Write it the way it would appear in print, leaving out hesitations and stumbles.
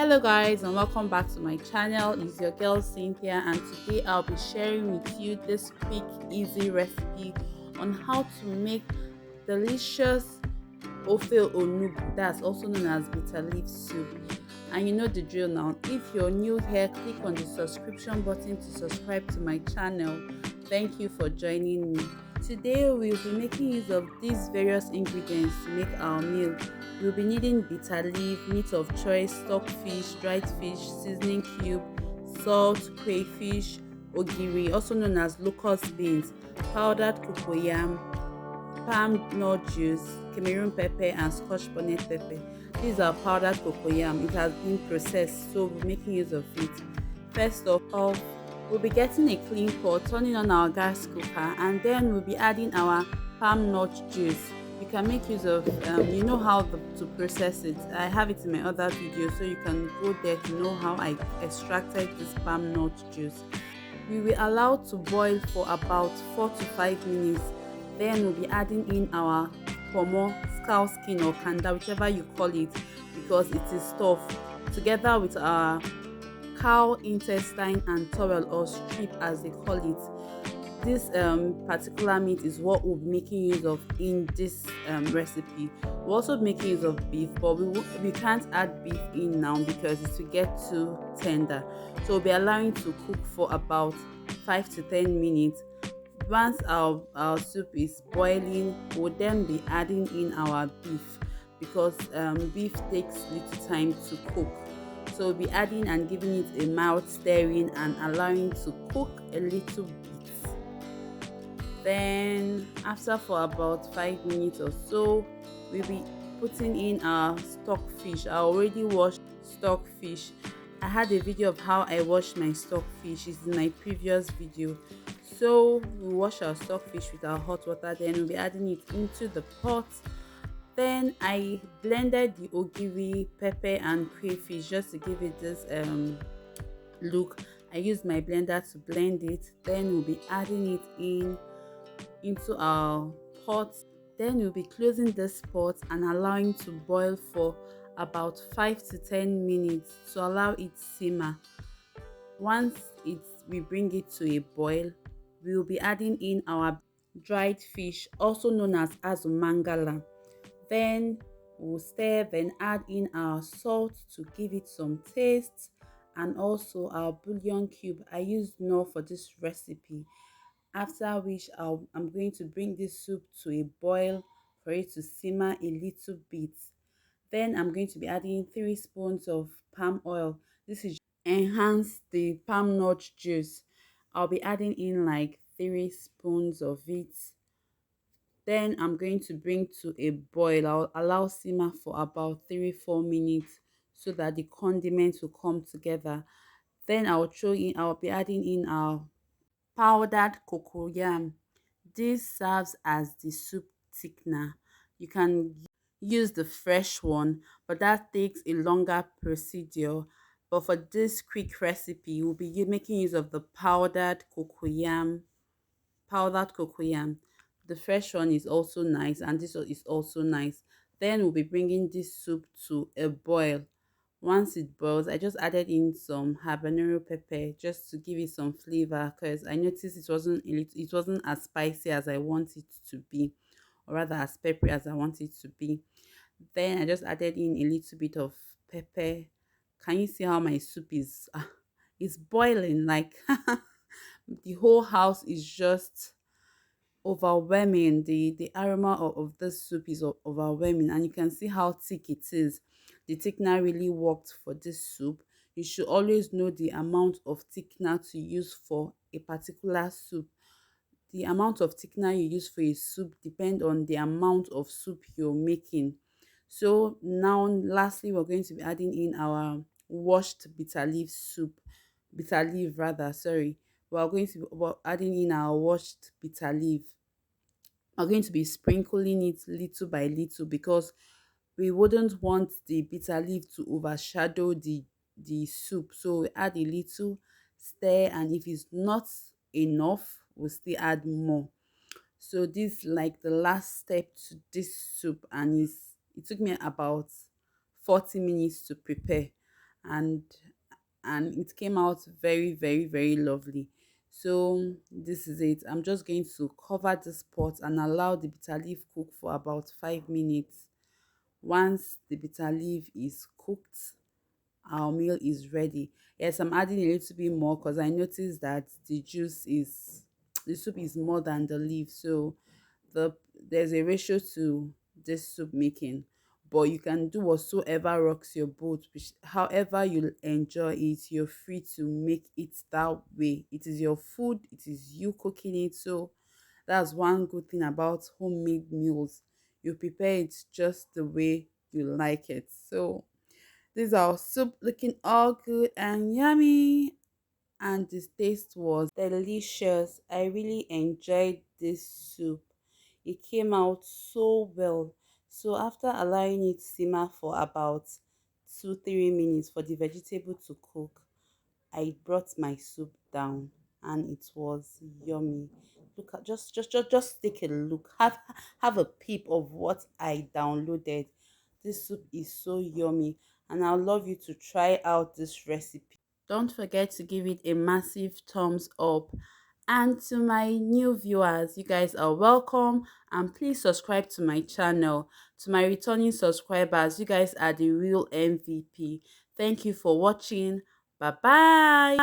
Hello guys and welcome back to my channel. It's your girl Cynthia, and today I'll be sharing with you this quick easy recipe on how to make delicious OFE Onugbo, that's also known as bitter leaf soup. And you know the drill now. If you're new here, click on the subscription button to subscribe to my channel. Thank you for joining me. Today we'll be making use of these various ingredients to make our meal. We'll be needing bitter leaf, meat of choice, stock fish, dried fish, seasoning cube, salt, crayfish, ogiri, also known as locust beans, powdered cocoyam, palm nut juice, Cameroon pepper, and Scotch bonnet pepper. These are powdered cocoyam. It has been processed, so we're making use of it. First of all, we'll be getting a clean pot, turning on our gas cooker, and then we'll be adding our palm nut juice. You can make use of, you know how to process it. I have it in my other video, so you can go there to know how I extracted this palm nut juice. We will allow to boil for about 4 to 5 minutes. Then we'll be adding in our pomo, cow skin or kanda, whichever you call it, because it is stuffed, together with our cow intestine and towel or strip as they call it. This particular meat is what we'll be making use of in this recipe. We're also making use of beef, but we can't add beef in now because it will get too tender. So we'll be allowing to cook for about 5 to 10 minutes. Once our soup is boiling, we'll then be adding in our beef, because beef takes little time to cook. So we'll be adding and giving it a mild stirring and allowing to cook a little bit. Then after for about 5 minutes or so, we'll be putting in our stock fish. I already washed stock fish. I had a video of how I wash my stock fish. It's in my previous video. So we wash our stock fish with our hot water, then we'll be adding it into the pot. Then I blended the ogiri, pepper and crayfish just to give it this look. I used my blender to blend it. Then we'll be adding it into our pot. Then we'll be closing this pot and allowing to boil for about 5 to 10 minutes to allow it simmer. Once we bring it to a boil, we will be adding in our dried fish, also known as azumangala. Then we'll stir, then add in our salt to give it some taste, and also our bouillon cube. I used Knorr for this recipe. After which I'm going to bring this soup to a boil for it to simmer a little bit. Then I'm going to be adding 3 spoons of palm oil. This is enhance the palm nut juice. I'll be adding in like 3 spoons of it. Then I'm going to bring to a boil. I'll allow simmer for about 3-4 minutes so that the condiments will come together. Then I'll be adding in our powdered cocoyam. This serves as the soup thickener. You can use the fresh one, but that takes a longer procedure. But for this quick recipe, we'll be making use of the powdered cocoyam. The fresh one is also nice, and this one is also nice. Then we'll be bringing this soup to a boil. Once it boils, I just added in some habanero pepper just to give it some flavor, because I noticed it wasn't as spicy as I want it to be, or rather as peppery as I want it to be. Then I just added in a little bit of pepper. Can you see how my soup is it's boiling? Like the whole house is just overwhelming. The aroma of this soup is overwhelming, and you can see how thick it is. The thickener really worked for this soup. You should always know the amount of thickener to use for a particular soup. The amount of thickener you use for a soup depend on the amount of soup you're making. So now lastly, we're going to be adding in our washed bitter leaf rather, sorry. We're going to be adding in our washed bitter leaf. We're going to be sprinkling it little by little, because we wouldn't want the bitter leaf to overshadow the soup. So we add a little, stir, and if it's not enough, we'll still add more. So this is like the last step to this soup, and it took me about 40 minutes to prepare. and it came out very, very, very lovely. So this is it. I'm just going to cover this pot and allow the bitter leaf cook for about 5 minutes. Once the bitter leaf is cooked, our meal is ready. Yes, I'm adding a little bit more because I noticed that the soup is more than the leaf. So the there's a ratio to this soup making, but you can do whatsoever rocks your boat, which however you enjoy it, you're free to make it that way. It is your food, it is you cooking it. So that's one good thing about homemade meals. You prepare it just the way you like it. So this is our soup looking all good and yummy, and the taste was delicious. I really enjoyed this soup. It came out so well. So after allowing it simmer for about 2 3 minutes for the vegetable to cook, I brought my soup down and it was yummy. Look at just take a look. Have a peep of what I downloaded. This soup is so yummy and I'd love you to try out this recipe. Don't forget to give it a massive thumbs up. And to my new viewers, you guys are welcome and please subscribe to my channel. To my returning subscribers, you guys are the real MVP. Thank you for watching. Bye bye.